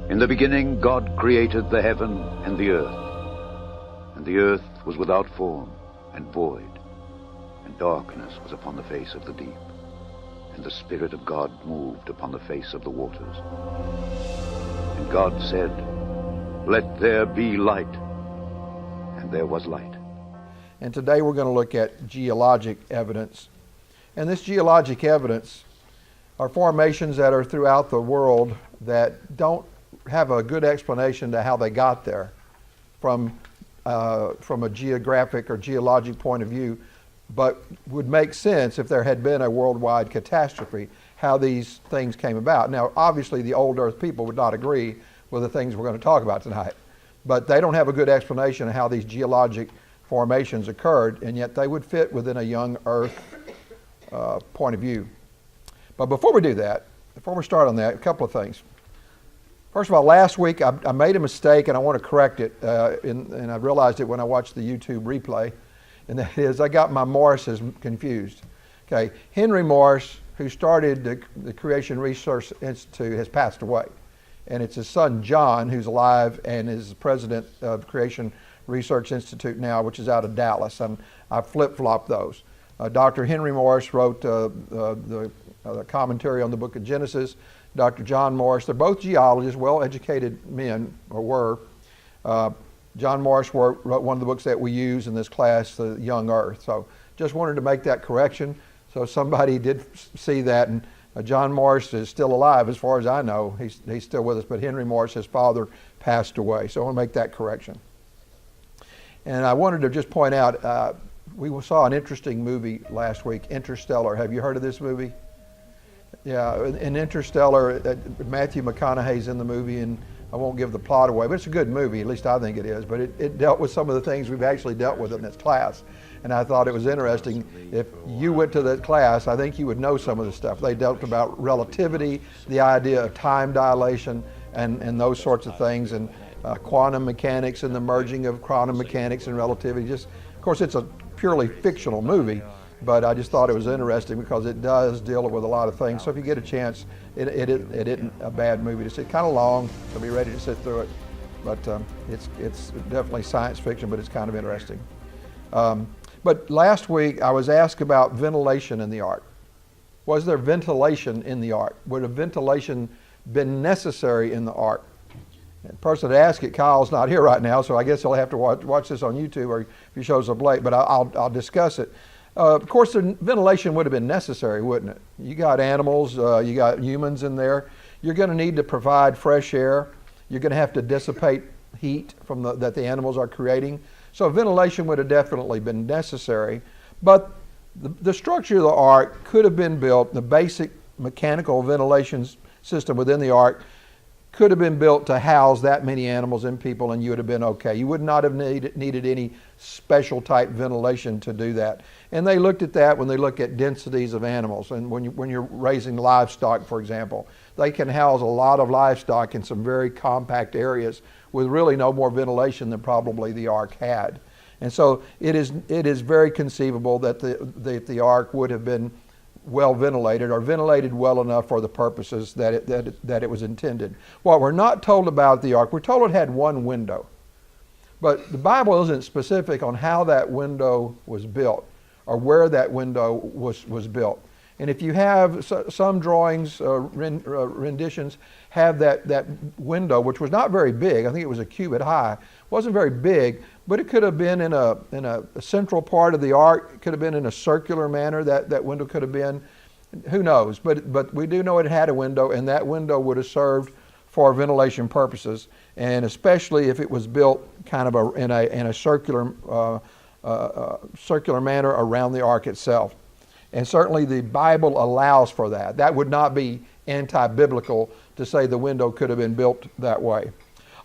In the beginning, God created the heaven and the earth. And the earth was without form and void, and darkness was upon the face of the deep. And the Spirit of God moved upon the face of the waters. And God said, "Let there be light." And there was light. And today we're going to look at geologic evidence. And this geologic evidence are formations that are throughout the world that don't have a good explanation to how they got there from a geographic or geologic point of view, but would make sense if there had been a worldwide catastrophe, how these things came about. Now, obviously, the old Earth people would not agree with the things we're going to talk about tonight, but they don't have a good explanation of how these geologic formations occurred, and yet they would fit within a young Earth point of view. But before we do that, before we start on that, a couple of things. First of all, last week I made a mistake, and I want to correct it, and I realized it when I watched the YouTube replay, and that is I got my Morrises confused. Okay, Henry Morris, who started the Creation Research Institute, has passed away, and it's his son John who's alive and is the president of Creation Research Institute now, which is out of Dallas. I flip-flopped those. Dr. Henry Morris wrote the commentary on the book of Genesis. Dr. John Morris, they're both geologists, well-educated men, or were. John Morris wrote one of the books that we use in this class, The Young Earth. So just wanted to make that correction. So somebody did see that, and John Morris is still alive as far as I know. He's still with us, but Henry Morris, his father, passed away. So I want to make that correction. And I wanted to just point out, we saw an interesting movie last week, Interstellar. Have you heard of this movie? Yeah, in Interstellar, Matthew McConaughey's in the movie, and I won't give the plot away, but it's a good movie, at least I think it is, but it dealt with some of the things we've actually dealt with in this class. And I thought it was interesting. If you went to that class, I think you would know some of the stuff. They dealt about relativity, the idea of time dilation, and those sorts of things, and quantum mechanics and the merging of quantum mechanics and relativity. Just, of course, it's a purely fictional movie, but I just thought it was interesting because it does deal with a lot of things. So if you get a chance, it isn't a bad movie to see. Kind of long, so be ready to sit through it. But it's definitely science fiction, but it's kind of interesting. But last week I was asked about ventilation in the ark. Was there ventilation in the ark? Would a ventilation been necessary in the ark? The person that asked it, Kyle's not here right now, so I guess he'll have to watch this on YouTube, or if he shows up late, but I'll discuss it. Of course, the ventilation would have been necessary, wouldn't it? You got animals, you got humans in there. You're going to need to provide fresh air. You're going to have to dissipate heat from that the animals are creating. So ventilation would have definitely been necessary. But the structure of the ark could have been built, the basic mechanical ventilation system within the ark could have been built to house that many animals and people, and you would have been okay. You would not have needed any special type ventilation to do that. And they looked at that when they look at densities of animals. And when you're raising livestock, for example, they can house a lot of livestock in some very compact areas with really no more ventilation than probably the ark had. And so it is very conceivable that the ark would have been well ventilated, or ventilated well enough for the purposes that it was intended. What we're not told about the ark, we're told it had one window, but the Bible isn't specific on how that window was built or where that window was built. And if you have some drawings, renditions have that window, which was not very big. I think it was a cubit high. Wasn't very big, but it could have been in a central part of the ark. It could have been in a circular manner. That window could have been, who knows? But we do know it had a window, and that window would have served for ventilation purposes, and especially if it was built kind of in a circular manner around the ark itself. And certainly the Bible allows for that. That would not be anti-biblical to say the window could have been built that way.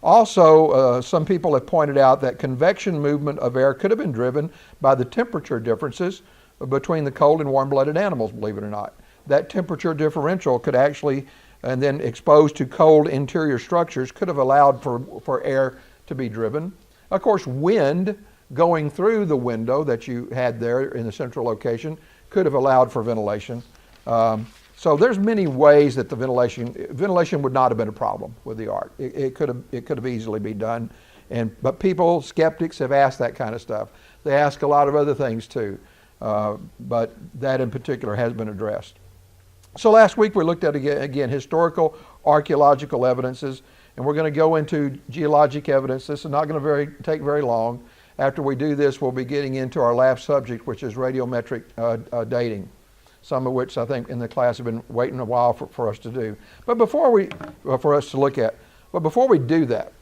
Also, some people have pointed out that convection movement of air could have been driven by the temperature differences between the cold and warm-blooded animals, believe it or not. That temperature differential could actually, and then exposed to cold interior structures, could have allowed for air to be driven. Of course, wind going through the window that you had there in the central location could have allowed for ventilation. So there's many ways that the ventilation would not have been a problem with the ark. It could have easily been done, but people, skeptics, have asked that kind of stuff. They ask a lot of other things too, but that in particular has been addressed. So last week we looked at again historical archaeological evidences, and we're going to go into geologic evidence. This is not going to take very long. After we do this, we'll be getting into our last subject, which is radiometric dating, some of which I think in the class have been waiting a while for us to do. But before we do that,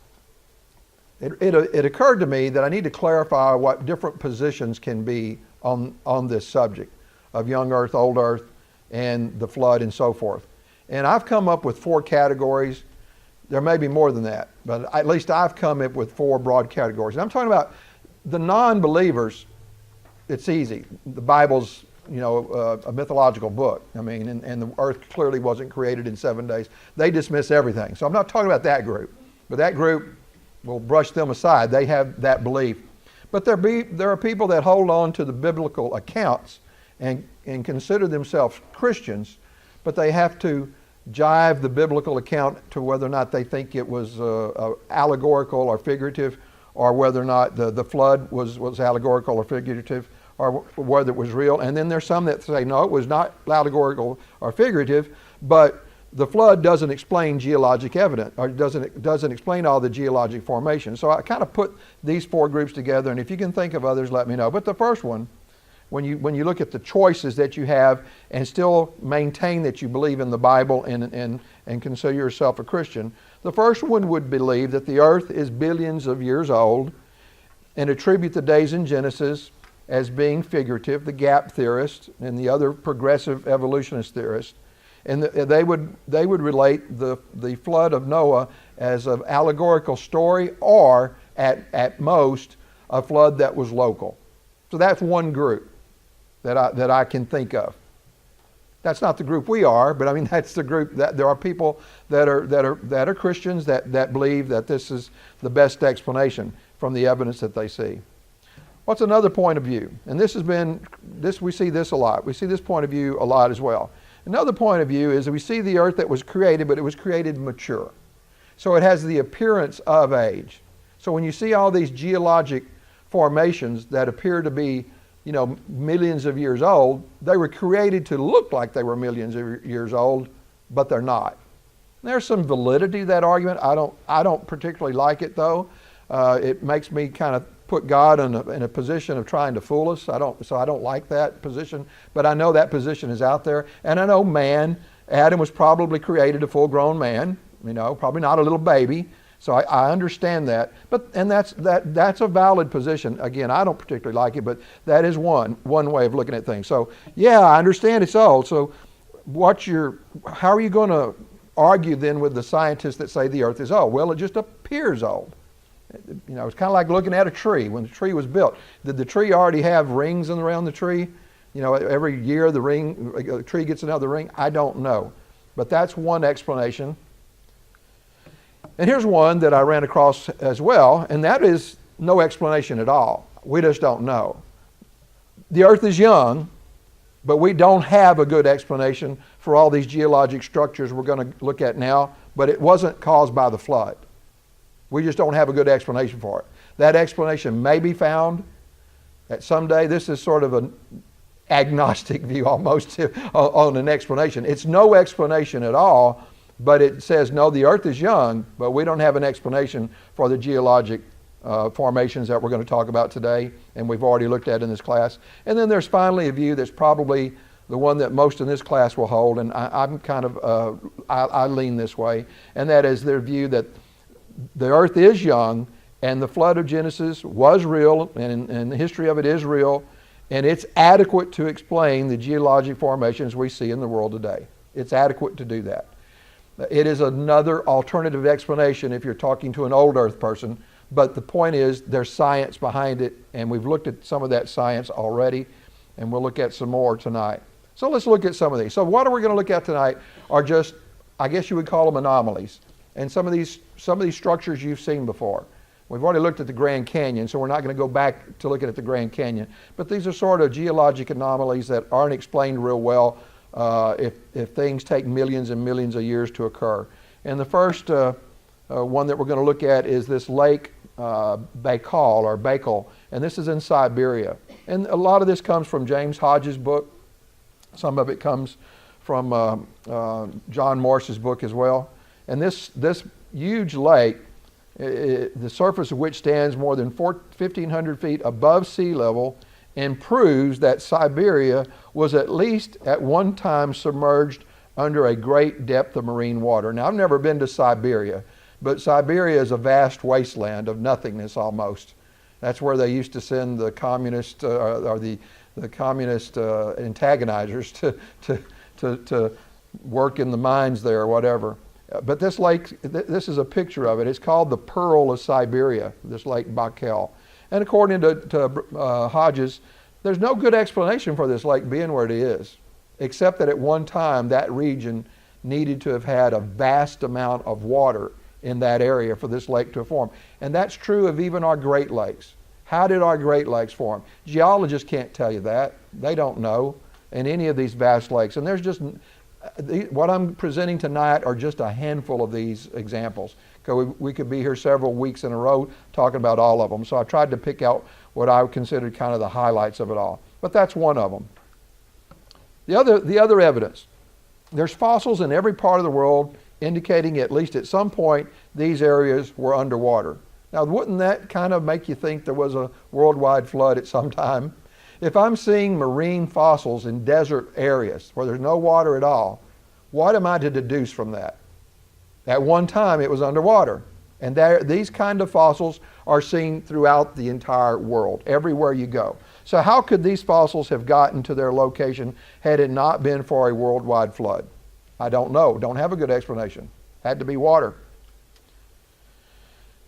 it occurred to me that I need to clarify what different positions can be on this subject of young Earth, old Earth, and the flood and so forth. And I've come up with 4 categories. There may be more than that, but at least I've come up with 4 broad categories. And I'm talking about the non-believers. It's easy. The Bible's, a mythological book. I mean, and the earth clearly wasn't created in 7 days. They dismiss everything. So I'm not talking about that group, but that group, we'll brush them aside. They have that belief. But there are people that hold on to the biblical accounts and consider themselves Christians, but they have to jive the biblical account to whether or not they think it was allegorical or figurative, or whether or not the flood was allegorical or figurative, or whether it was real. And then there's some that say, no, it was not allegorical or figurative, but the flood doesn't explain geologic evidence, or doesn't explain all the geologic formation. So I kind of put these 4 groups together, and if you can think of others, let me know. But the first one, when you look at the choices that you have and still maintain that you believe in the Bible and consider yourself a Christian, the first one would believe that the earth is billions of years old and attribute the days in Genesis as being figurative, the gap theorist and the other progressive evolutionist theorists. And they would relate the flood of Noah as an allegorical story, or at most a flood that was local. So that's one group that I can think of. That's not the group we are, but I mean that's the group that there are people that are Christians that believe that this is the best explanation from the evidence that they see. What's another point of view? And we see this a lot. We see this point of view a lot as well. Another point of view is that we see the earth that was created, but it was created mature. So it has the appearance of age. So when you see all these geologic formations that appear to be millions of years old, they were created to look like they were millions of years old, but they're not. There's some validity to that argument. I don't particularly like it though. It makes me kind of put God in a position of trying to fool us. I don't like that position, but I know that position is out there. And I know Adam was probably created a full-grown man, probably not a little baby. So I understand that, and that's a valid position. Again, I don't particularly like it, but that is one way of looking at things. So yeah, I understand it's old. So how are you going to argue then with the scientists that say the earth is old? Well, it just appears old. It's kind of like looking at a tree. When the tree was built, did the tree already have rings around the tree? Every year the tree gets another ring. I don't know, but that's one explanation. And here's one that I ran across as well, and that is no explanation at all. We just don't know. The earth is young, but we don't have a good explanation for all these geologic structures we're going to look at now, but it wasn't caused by the flood. We just don't have a good explanation for it. That explanation may be found at someday. This is sort of an agnostic view almost on an explanation. It's no explanation at all, but it says, no, the earth is young, but we don't have an explanation for the geologic formations that we're going to talk about today, and we've already looked at in this class. And then there's finally a view that's probably the one that most in this class will hold, and I lean this way, and that is their view that the earth is young, and the flood of Genesis was real, and the history of it is real, and it's adequate to explain the geologic formations we see in the world today. It's adequate to do that. It is another alternative explanation if you're talking to an old earth person, but the point is there's science behind it, and we've looked at some of that science already, and we'll look at some more tonight. So let's look at some of these. So what are we going to look at tonight are just, I guess you would call them anomalies. And some of these structures you've seen before. We've already looked at the Grand Canyon, so we're not going to go back to looking at the Grand Canyon. But these are sort of geologic anomalies that aren't explained real well, if things take millions and millions of years to occur. And the first one that we're going to look at is this Lake Baikal, and this is in Siberia. And a lot of this comes from James Hodges' book. Some of it comes from John Morse's book as well. And this huge lake, the surface of which stands more than 1,500 feet above sea level, and proves that Siberia was at least at one time submerged under a great depth of marine water. Now, I've never been to Siberia, but Siberia is a vast wasteland of nothingness almost. That's where they used to send the communist or the communist antagonizers to work in the mines there or whatever. But this lake, this is a picture of it. It's called the Pearl of Siberia, this Lake Baikal. And according to Hodges, there's no good explanation for this lake being where it is, except that at one time that region needed to have had a vast amount of water in that area for this lake to form. And that's true of even our Great Lakes. How did our Great Lakes form? Geologists can't tell you that. They don't know in any of these vast lakes. And there's just, what I'm presenting tonight are just a handful of these examples. Because we could be here several weeks in a row talking about all of them. So I tried to pick out what I considered kind of the highlights of it all. But that's one of them. The other evidence, there's fossils in every part of the world indicating at least at some point these areas were underwater. Now, wouldn't that kind of make you think there was a worldwide flood at some time? If I'm seeing marine fossils in desert areas where there's no water at all, what am I to deduce from that? At one time, it was underwater. And these kind of fossils are seen throughout the entire world, everywhere you go. So how could these fossils have gotten to their location had it not been for a worldwide flood? I don't know. Don't have a good explanation. Had to be water.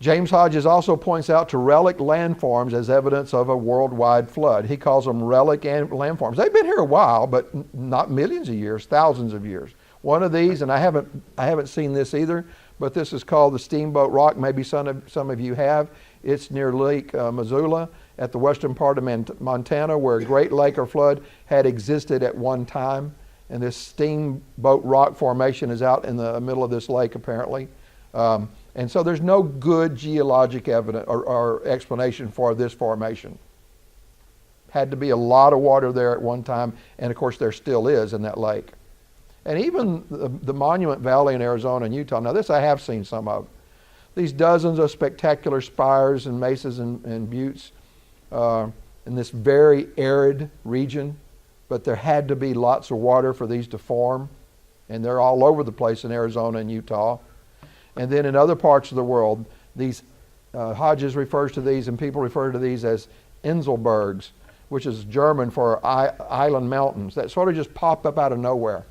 James Hodges also points out to relic landforms as evidence of a worldwide flood. He calls them relic landforms. They've been here a while, but not millions of years, thousands of years. One of these, and I haven't seen this either, but this is called the Steamboat Rock. Maybe some of you have. It's near Lake Missoula at the western part of Montana, where a great lake or flood had existed at one time. And this Steamboat Rock formation is out in the middle of this lake, apparently. And so there's no good geologic evidence or explanation for this formation. Had to be a lot of water there at one time, and of course there still is in that lake. And even the Monument Valley in Arizona and Utah, now this I have seen some of. These dozens of spectacular spires and mesas and buttes in this very arid region, but there had to be lots of water for these to form, and they're all over the place in Arizona and Utah. And then in other parts of the world, these Hodges refers to these, and people refer to these as Inselbergs, which is German for island mountains that sort of just pop up out of nowhere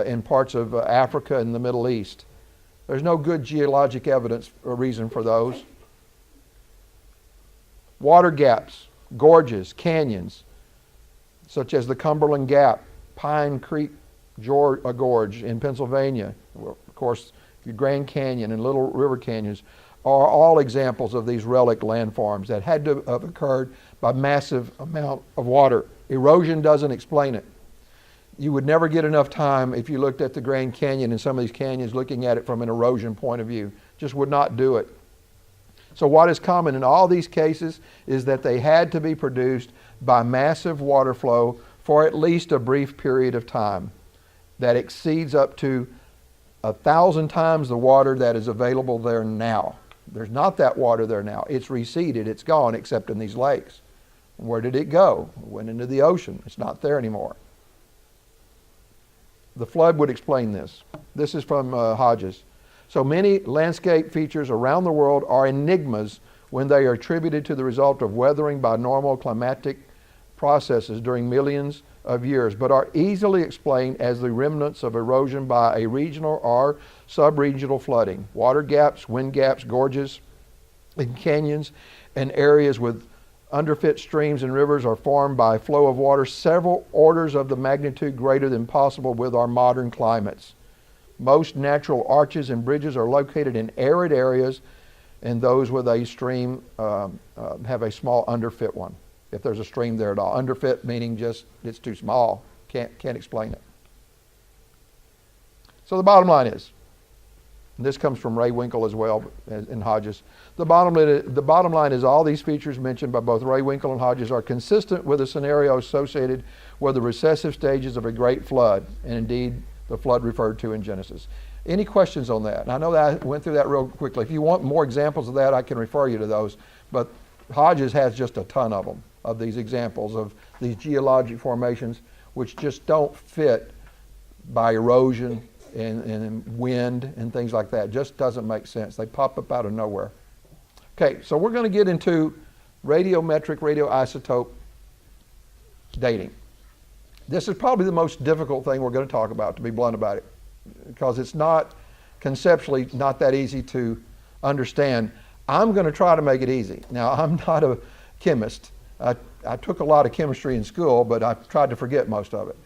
in parts of Africa and the Middle East. There's no good geologic evidence or reason for those. Water gaps, gorges, canyons, such as the Cumberland Gap, Pine Creek Gorge in Pennsylvania, of course, the Grand Canyon and Little River Canyons, are all examples of these relic landforms that had to have occurred by massive amount of water. Erosion doesn't explain it. You would never get enough time if you looked at the Grand Canyon and some of these canyons looking at it from an erosion point of view. Just would not do it. So what is common in all these cases is that they had to be produced by massive water flow for at least a brief period of time that exceeds up to 1,000 times the water that is available there now. There's not that water there now. It's receded, it's gone, except in these lakes. Where did it go? It went into the ocean. It's not there anymore. The flood would explain this. This is from Hodges. So many landscape features around the world are enigmas when they are attributed to the result of weathering by normal climatic processes during millions of years, but are easily explained as the remnants of erosion by a regional or subregional flooding. Water gaps, wind gaps, gorges, and canyons, and areas with underfit streams and rivers are formed by flow of water several orders of the magnitude greater than possible with our modern climates. Most natural arches and bridges are located in arid areas, and those with a stream have a small underfit one, if there's a stream there at all. Underfit meaning just it's too small, can't explain it. So the bottom line is, and this comes from Rehwinkel as well and Hodges, the bottom line is all these features mentioned by both Rehwinkel and Hodges are consistent with a scenario associated with the recessive stages of a great flood, and indeed the flood referred to in Genesis. Any questions on that? And I know that I went through that real quickly. If you want more examples of that, I can refer you to those. But Hodges has just a ton of them, of these examples of these geologic formations which just don't fit by erosion and wind and things like that. Just doesn't make sense. They pop up out of nowhere. Okay, so we're going to get into radiometric, radioisotope dating. This is probably the most difficult thing we're going to talk about, to be blunt about it, because it's not conceptually not that easy to understand. I'm going to try to make it easy. Now, I'm not a chemist. I took a lot of chemistry in school, but I've tried to forget most of it.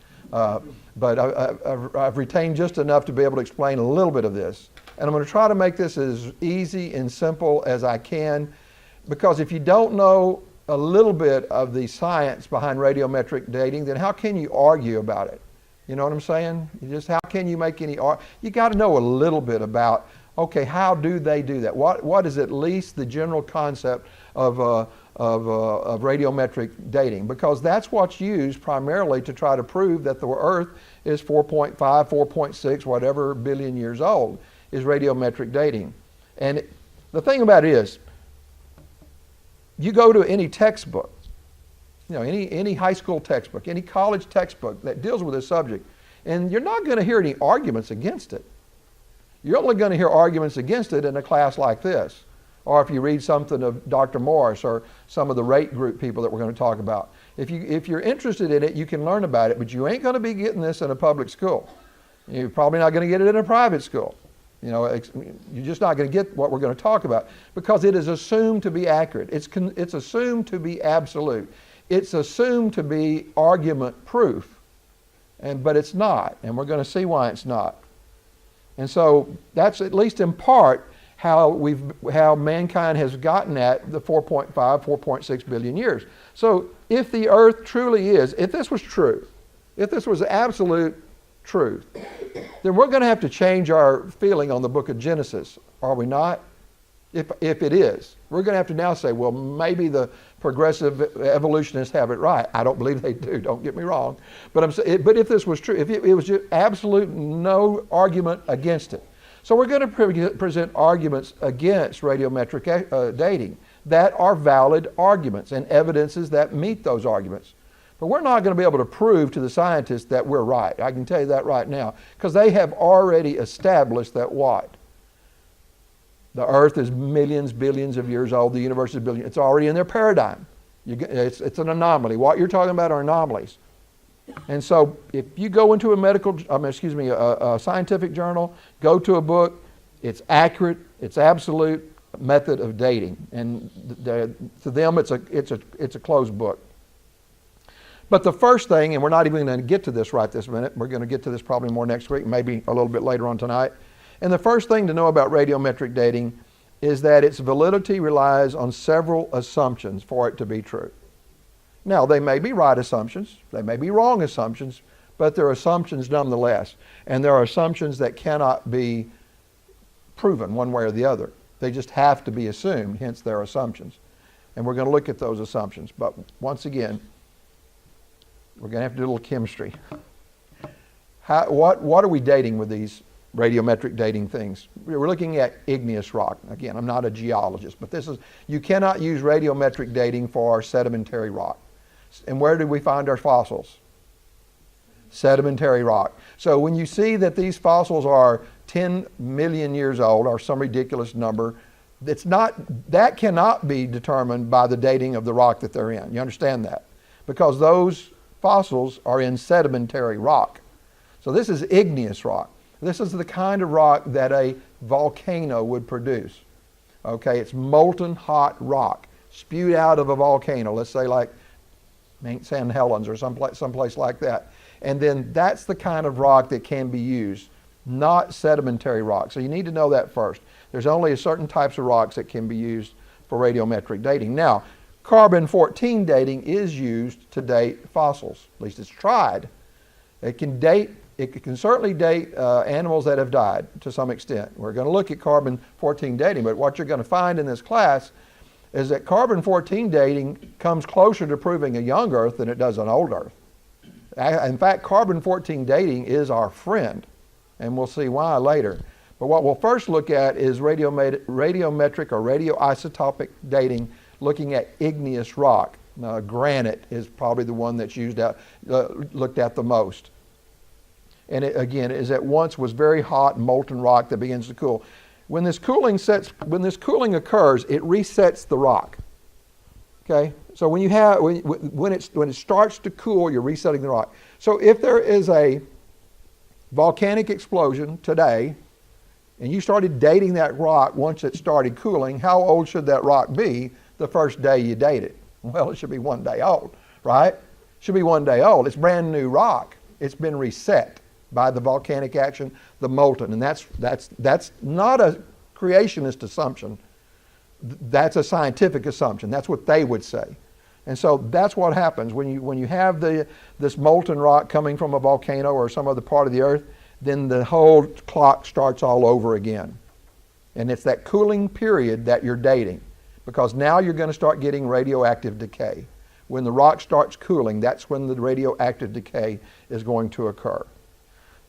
But I've retained just enough to be able to explain a little bit of this. And I'm going to try to make this as easy and simple as I can, because if you don't know a little bit of the science behind radiometric dating, then how can you argue about it? You know what I'm saying? How can you make any you got to know a little bit about, okay, how do they do that? What is at least the general concept of radiometric dating? Because that's what's used primarily to try to prove that the Earth is 4.5, 4.6, whatever billion years old, is radiometric dating. And the thing about it is, you go to any textbook, you know, any high school textbook, any college textbook that deals with this subject, and you're not going to hear any arguments against it. You're only going to hear arguments against it in a class like this, or if you read something of Dr. Morris or some of the rate group people that we're going to talk about. If you're interested in it, you can learn about it, but you ain't going to be getting this in a public school. You're probably not going to get it in a private school. You know, you're just not going to get what we're going to talk about, because it is assumed to be accurate. It's assumed to be absolute. It's assumed to be argument proof, but it's not, and we're going to see why it's not. And so that's at least in part how mankind has gotten at the 4.5, 4.6 billion years. So if the Earth truly is, if this was true, if this was absolute truth, then we're going to have to change our feeling on the book of Genesis, are we not? If it is, we're going to have to now say, well, maybe the progressive evolutionists have it right. I don't believe they do, don't get me wrong. But if this was true, if it was just absolute no argument against it. So we're going to present arguments against radiometric dating that are valid arguments and evidences that meet those arguments. But we're not going to be able to prove to the scientists that we're right. I can tell you that right now, because they have already established that what? The Earth is millions, billions of years old. The universe is billions. It's already in their paradigm. It's an anomaly. What you're talking about are anomalies. And so if you go into a scientific journal, go to a book, it's accurate, it's absolute method of dating. And to them, it's a closed book. But the first thing, and we're not even going to get to this right this minute, we're going to get to this probably more next week, maybe a little bit later on tonight. And the first thing to know about radiometric dating is that its validity relies on several assumptions for it to be true. Now, they may be right assumptions, they may be wrong assumptions, but they're assumptions nonetheless. And there are assumptions that cannot be proven one way or the other. They just have to be assumed, hence they're assumptions. And we're going to look at those assumptions. But once again, we're going to have to do a little chemistry. What are we dating with these radiometric dating things? We're looking at igneous rock. Again, I'm not a geologist, but you cannot use radiometric dating for sedimentary rock. And where do we find our fossils? Sedimentary rock. So when you see that these fossils are 10 million years old, or some ridiculous number, that cannot be determined by the dating of the rock that they're in. You understand that? Because those fossils are in sedimentary rock. So this is igneous rock. This is the kind of rock that a volcano would produce. Okay, it's molten hot rock spewed out of a volcano, let's say like St. Helens or someplace like that. And then that's the kind of rock that can be used, not sedimentary rock. So you need to know that first. There's only certain types of rocks that can be used for radiometric dating. Now, carbon-14 dating is used to date fossils. At least it's tried. It can date It can certainly date animals that have died to some extent. We're going to look at carbon-14 dating, but what you're going to find in this class is that carbon-14 dating comes closer to proving a young Earth than it does an old Earth. In fact, carbon-14 dating is our friend, and we'll see why later. But what we'll first look at is radiometric or radioisotopic dating, looking at igneous rock. Granite is probably the one that's looked at the most. And it, again, is at once was very hot molten rock that begins to cool. When this cooling occurs, it resets the rock. Okay, so when it starts to cool, you're resetting the rock. So if there is a volcanic explosion today, and you started dating that rock once it started cooling, how old should that rock be the first day you date it? Well, it should be 1 day old, right? It should be 1 day old. It's brand new rock. It's been reset by the volcanic action, the molten, and that's not a creationist assumption. That's a scientific assumption. That's what they would say. And so that's what happens when you have this molten rock coming from a volcano or some other part of the earth, then the whole clock starts all over again. And it's that cooling period that you're dating, because now you're going to start getting radioactive decay. When the rock starts cooling, that's when the radioactive decay is going to occur.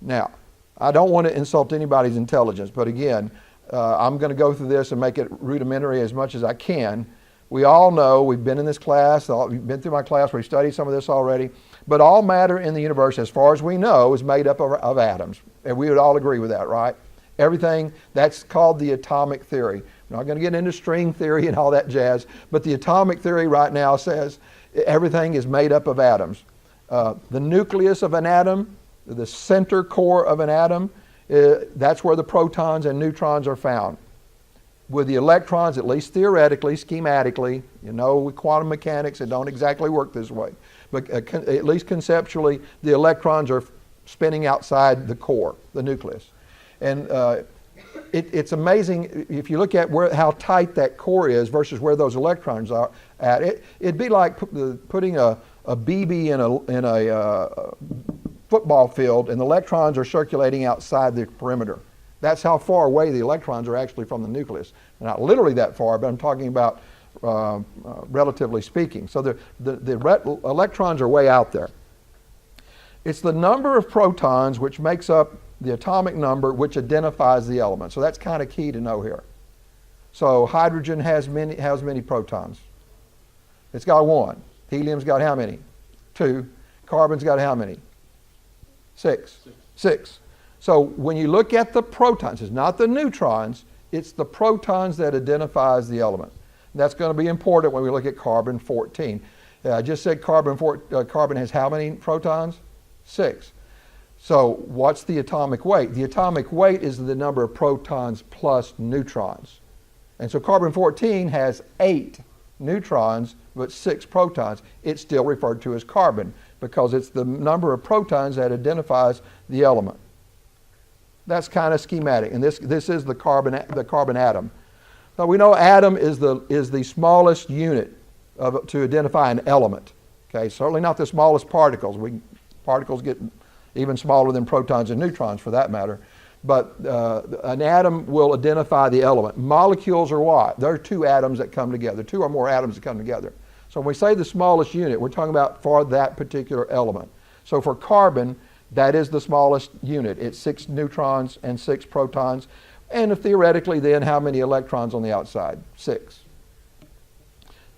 Now, I don't want to insult anybody's intelligence, but again, I'm going to go through this and make it rudimentary as much as I can. We all know, we've been in this class, we've been through my class, we've studied some of this already, but all matter in the universe, as far as we know, is made up of atoms. And we would all agree with that, right? Everything, that's called the atomic theory. We're not going to get into string theory and all that jazz, but the atomic theory right now says everything is made up of atoms. The nucleus of an atom, the center core of an atom, that's where the protons and neutrons are found. With the electrons, at least theoretically, schematically, with quantum mechanics, it don't exactly work this way. But at least conceptually, the electrons are spinning outside the core, the nucleus. And it's amazing if you look at how tight that core is versus where those electrons are at. It'd be like putting a BB in a football field, and the electrons are circulating outside the perimeter. That's how far away the electrons are actually from the nucleus. Not literally that far, but I'm talking about relatively speaking. So the electrons are way out there. It's the number of protons which makes up the atomic number which identifies the element. So that's kind of key to know here. So hydrogen has many protons. It's got 1. Helium's got how many? 2. Carbon's got how many? 6. So when you look at the protons, it's not the neutrons, it's the protons that identifies the element. And that's going to be important when we look at carbon-14. I just said carbon has how many protons? 6. So what's the atomic weight? The atomic weight is the number of protons plus neutrons. And so carbon-14 has 8 neutrons but 6 protons. It's still referred to as carbon because it's the number of protons that identifies the element. That's kind of schematic, and this is the carbon atom. So we know atom is the smallest unit to identify an element. Okay, certainly not the smallest particles. Particles get even smaller than protons and neutrons for that matter. But an atom will identify the element. Molecules are what? There are 2 atoms that come together, 2 or more atoms that come together. So when we say the smallest unit, we're talking about for that particular element. So for carbon, that is the smallest unit. It's 6 neutrons and 6 protons. And theoretically then, how many electrons on the outside? 6.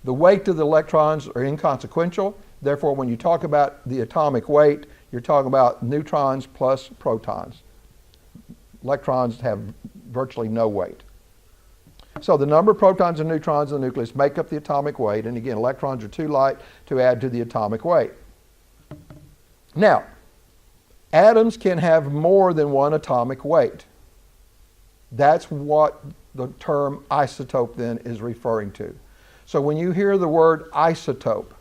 The weight of the electrons are inconsequential. Therefore, when you talk about the atomic weight, you're talking about neutrons plus protons. Electrons have virtually no weight. So the number of protons and neutrons in the nucleus make up the atomic weight. And again, electrons are too light to add to the atomic weight. Now, atoms can have more than one atomic weight. That's what the term isotope then is referring to. So when you hear the word isotope,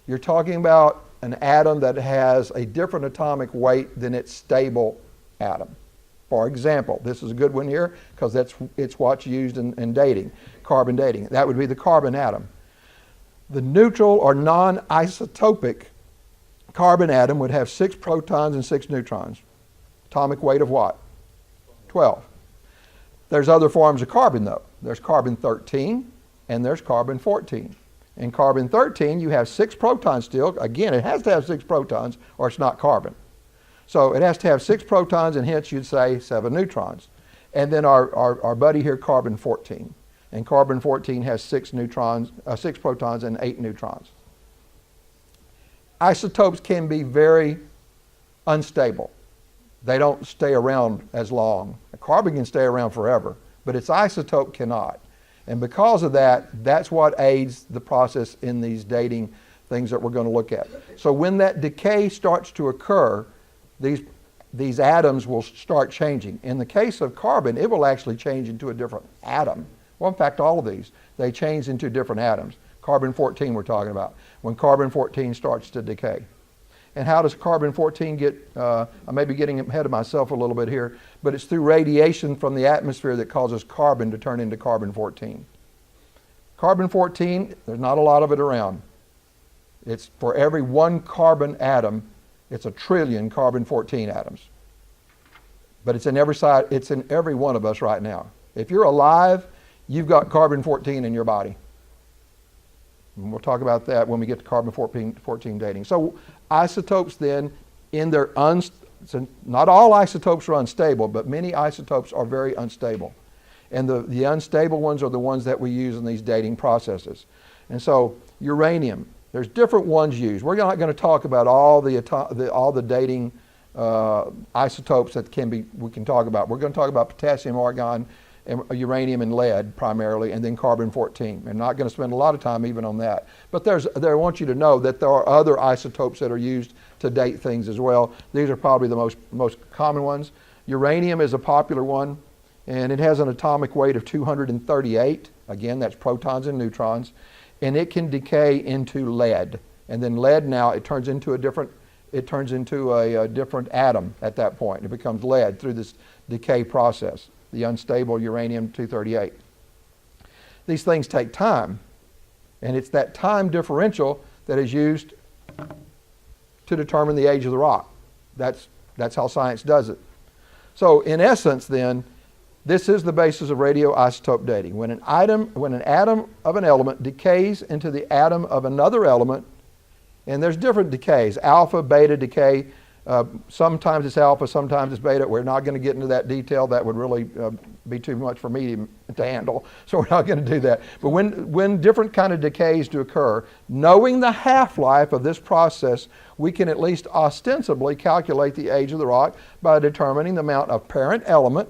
you're talking about an atom that has a different atomic weight than its stable atom. For example, this is a good one here because it's what's used in dating, carbon dating. That would be the carbon atom. The neutral or non-isotopic carbon atom would have 6 protons and 6 neutrons. Atomic weight of what? 12. There's other forms of carbon though. There's carbon-13 and there's carbon-14. In carbon-13 you have 6 protons still. Again, it has to have 6 protons or it's not carbon. So it has to have 6 protons and hence you'd say 7 neutrons. And then our buddy here, carbon-14. And carbon-14 has 6 protons and 8 neutrons. Isotopes can be very unstable. They don't stay around as long. Carbon can stay around forever, but its isotope cannot. And because of that, that's what aids the process in these dating things that we're going to look at. So when that decay starts to occur, these atoms will start changing. In the case of carbon, it will actually change into a different atom. Well, in fact, all of these, they change into different atoms. Carbon-14 we're talking about, when carbon-14 starts to decay. And how does carbon-14 get, I may be getting ahead of myself a little bit here, but it's through radiation from the atmosphere that causes carbon to turn into carbon-14. Carbon-14, there's not a lot of it around. It's for every 1 carbon atom, it's 1 trillion carbon-14 atoms. But it's in every one of us right now. If you're alive, you've got carbon-14 in your body. And we'll talk about that when we get to carbon-14 dating. So isotopes then, so not all isotopes are unstable, but many isotopes are very unstable. And the unstable ones are the ones that we use in these dating processes. And so uranium, there's different ones used. We're not going to talk about all the dating isotopes that we can talk about. We're going to talk about potassium, argon, and uranium and lead primarily, and then carbon-14. We're not going to spend a lot of time even on that. But I want you to know that there are other isotopes that are used to date things as well. These are probably the most common ones. Uranium is a popular one, and it has an atomic weight of 238. Again, that's protons and neutrons. And it can decay into lead. And then lead now, it turns into a different atom at that point. It becomes lead through this decay process, the unstable uranium-238. These things take time, and it's that time differential that is used to determine the age of the rock. That's how science does it. So in essence then, this is the basis of radioisotope dating. When an atom of an element decays into the atom of another element, and there's different decays, alpha, beta decay. Sometimes it's alpha, sometimes it's beta. We're not going to get into that detail. That would really be too much for me to handle, so we're not going to do that. But when different kind of decays do occur, knowing the half-life of this process, we can at least ostensibly calculate the age of the rock by determining the amount of parent element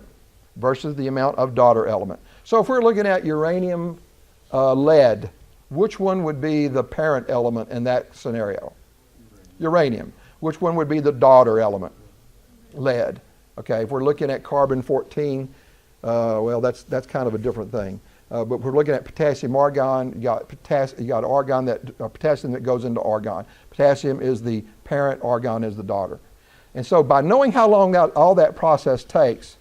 versus the amount of daughter element. So if we're looking at uranium, lead, which one would be the parent element in that scenario? Uranium. Which one would be the daughter element? Lead. Okay, if we're looking at carbon-14, well, that's kind of a different thing. But we're looking at potassium, argon. You got argon potassium that goes into argon. Potassium is the parent, argon is the daughter. And so by knowing how long all that process takes,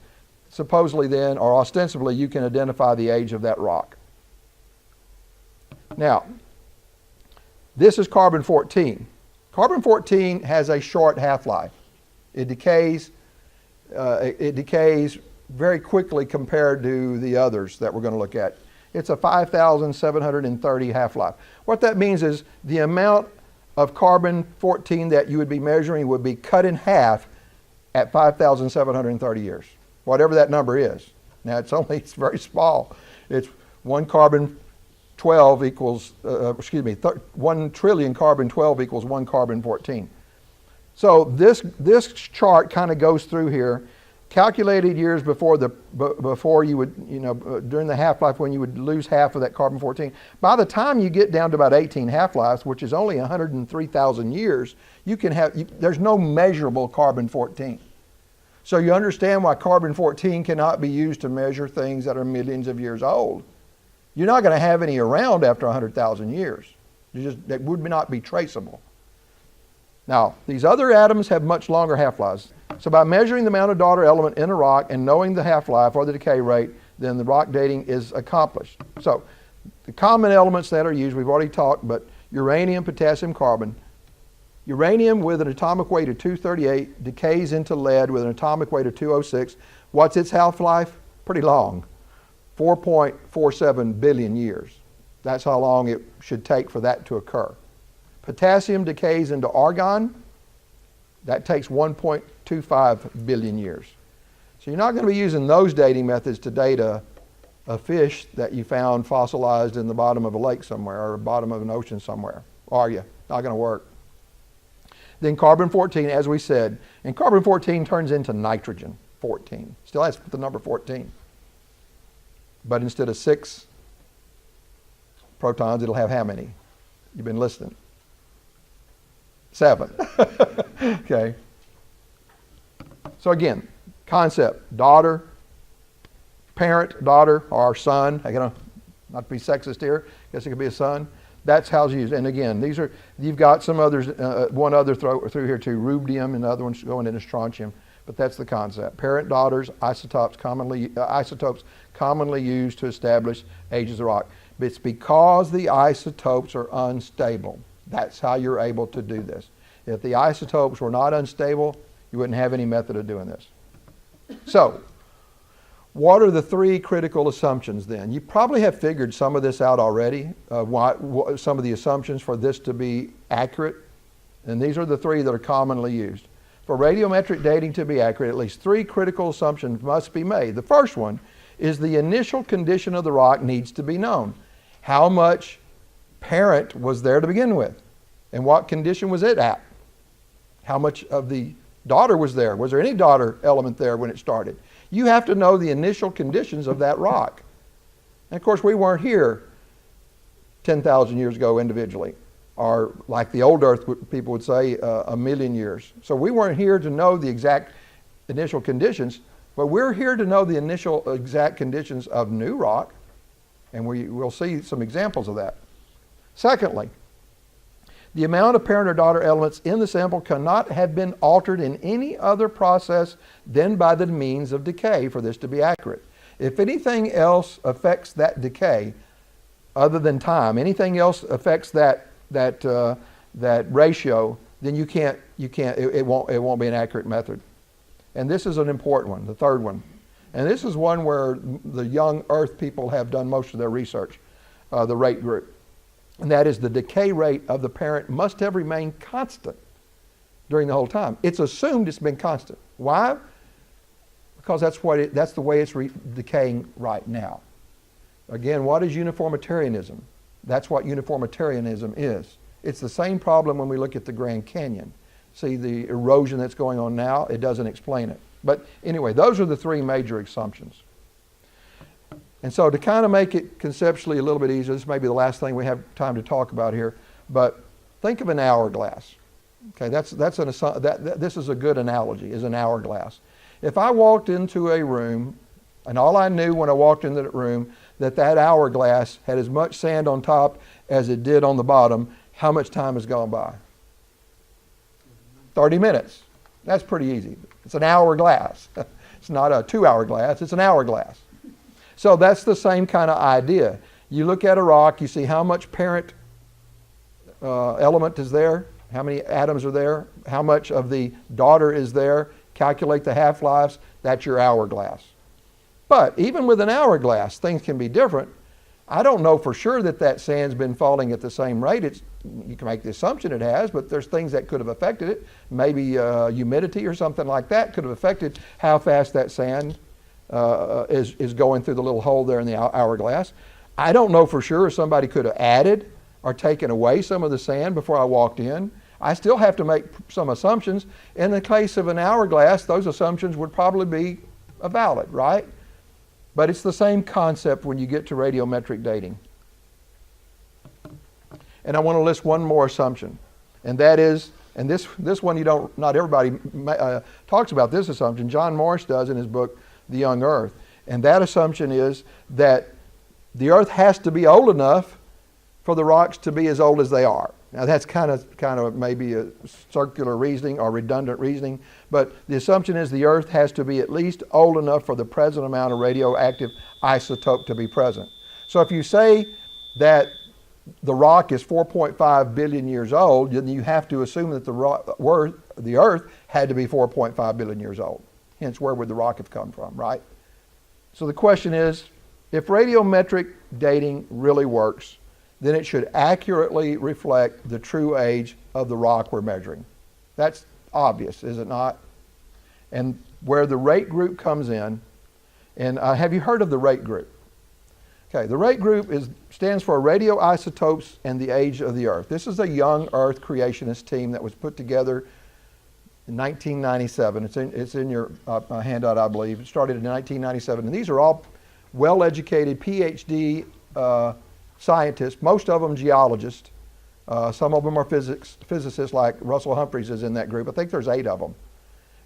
supposedly then, or ostensibly, you can identify the age of that rock. Now, this is carbon-14. Carbon-14 has a short half-life. It decays very quickly compared to the others that we're going to look at. It's a 5,730 half-life. What that means is the amount of carbon-14 that you would be measuring would be cut in half at 5,730 years, whatever that number is. Now it's very small. It's 1 carbon-12 equals, 1 trillion carbon-12 equals 1 carbon-14. So this chart kind of goes through here, calculated years before you would, during the half-life when you would lose half of that carbon-14. By the time you get down to about 18 half-lives, which is only 103,000 years, there's no measurable carbon-14. So you understand why carbon-14 cannot be used to measure things that are millions of years old. You're not going to have any around after 100,000 years. That would not be traceable. Now, these other atoms have much longer half-lives. So by measuring the amount of daughter element in a rock and knowing the half-life or the decay rate, then the rock dating is accomplished. So the common elements that are used, we've already talked, but uranium, potassium, carbon. Uranium with an atomic weight of 238 decays into lead with an atomic weight of 206. What's its half-life? Pretty long, 4.47 billion years. That's how long it should take for that to occur. Potassium decays into argon. That takes 1.25 billion years. So you're not going to be using those dating methods to date a fish that you found fossilized in the bottom of a lake somewhere or bottom of an ocean somewhere, are you? Not going to work. Then carbon-14, as we said, and carbon-14 turns into nitrogen-14. Still has the number 14. But instead of 6 protons, it'll have how many? You've been listening. 7. Okay. So again, concept, daughter, parent, daughter, or son. Not to be sexist here, I guess it could be a son. That's how it's used. And again, these are, you've got some others, one other through here too, rubidium, and the other one's going into strontium, but that's the concept. Parent, daughters, isotopes commonly used to establish ages of rock. But it's because the isotopes are unstable. That's how you're able to do this. If the isotopes were not unstable, you wouldn't have any method of doing this. So, what are the 3 critical assumptions then? You probably have figured some of this out already, some of the assumptions for this to be accurate. And these are the 3 that are commonly used. For radiometric dating to be accurate, at least 3 critical assumptions must be made. The first one is the initial condition of the rock needs to be known. How much parent was there to begin with? And what condition was it at? How much of the daughter was there? Was there any daughter element there when it started? You have to know the initial conditions of that rock. And of course, we weren't here 10,000 years ago individually, or like the old Earth people would say, 1,000,000 years. So we weren't here to know the exact initial conditions, but we're here to know the initial exact conditions of new rock, and we'll see some examples of that. Secondly, the amount of parent or daughter elements in the sample cannot have been altered in any other process than by the means of decay for this to be accurate. If anything else affects that decay, other than time, anything else affects that ratio, then it won't be an accurate method. And this is an important one, the third one. And this is one where the young Earth people have done most of their research, the rate group. And that is the decay rate of the parent must have remained constant during the whole time. It's assumed it's been constant. Why? Because that's the way it's decaying right now. Again, what is uniformitarianism? That's what uniformitarianism is. It's the same problem when we look at the Grand Canyon. See the erosion that's going on now? It doesn't explain it. But anyway, those are the 3 major assumptions. And so to kind of make it conceptually a little bit easier, this may be the last thing we have time to talk about here, but think of an hourglass. Okay, this is a good analogy, is an hourglass. If I walked into a room, and all I knew when I walked into that room, that hourglass had as much sand on top as it did on the bottom, how much time has gone by? 30 minutes. That's pretty easy. It's an hourglass. It's not a 2-hour glass, it's an hourglass. So that's the same kind of idea. You look at a rock, you see how much parent element is there, how many atoms are there, how much of the daughter is there, calculate the half-lives, that's your hourglass. But even with an hourglass, things can be different. I don't know for sure that sand's been falling at the same rate. You can make the assumption it has, but there's things that could have affected it. Maybe humidity or something like that could have affected how fast that sand is going through the little hole there in the hourglass. I don't know for sure if somebody could have added or taken away some of the sand before I walked in. I still have to make some assumptions. In the case of an hourglass, those assumptions would probably be valid, right? But it's the same concept when you get to radiometric dating. And I want to list one more assumption, and that is, and this one not everybody talks about this assumption. John Morris does in his book, The Young Earth. And that assumption is that the Earth has to be old enough for the rocks to be as old as they are. Now that's kind of maybe a circular reasoning or redundant reasoning, but the assumption is the Earth has to be at least old enough for the present amount of radioactive isotope to be present. So if you say that the rock is 4.5 billion years old, then you have to assume that the Earth had to be 4.5 billion years old. Hence, where would the rock have come from, right? So the question is, if radiometric dating really works, then it should accurately reflect the true age of the rock we're measuring. That's obvious, is it not? And where the rate group comes in, and have you heard of the rate group? Okay, the rate group stands for radioisotopes and the age of the Earth. This is a young Earth creationist team that was put together in 1997. It's in your handout, I believe. It started in 1997, and these are all well-educated PhD scientists, most of them geologists. Some of them are physicists, like Russell Humphreys is in that group. I think there's 8 of them.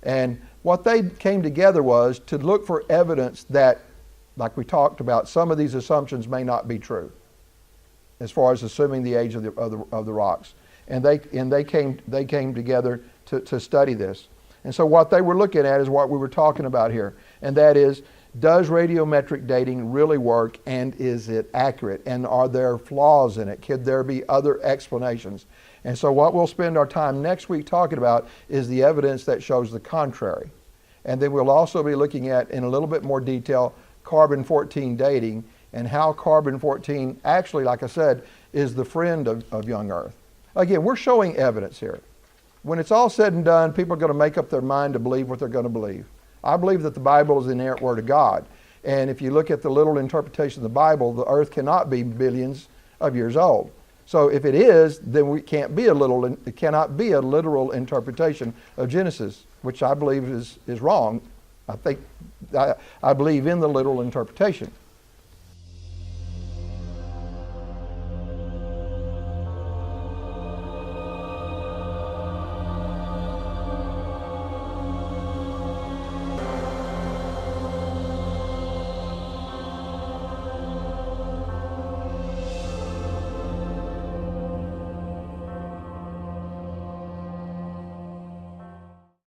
And what they came together was to look for evidence that, like we talked about, some of these assumptions may not be true, as far as assuming the age of the rocks. And they came together to study this. And so what they were looking at is what we were talking about here, and that is, does radiometric dating really work, and is it accurate? And are there flaws in it? Could there be other explanations? And so what we'll spend our time next week talking about is the evidence that shows the contrary. And then we'll also be looking at, in a little bit more detail, carbon-14 dating, and how carbon-14 actually, like I said, is the friend of young Earth. Again, we're showing evidence here. When it's all said and done, people are going to make up their mind to believe what they're going to believe. I believe that the Bible is the inerrant Word of God. And if you look at the literal interpretation of the Bible, the Earth cannot be billions of years old. So if it is, then it cannot be a literal interpretation of Genesis, which I believe is wrong. I believe in the literal interpretation.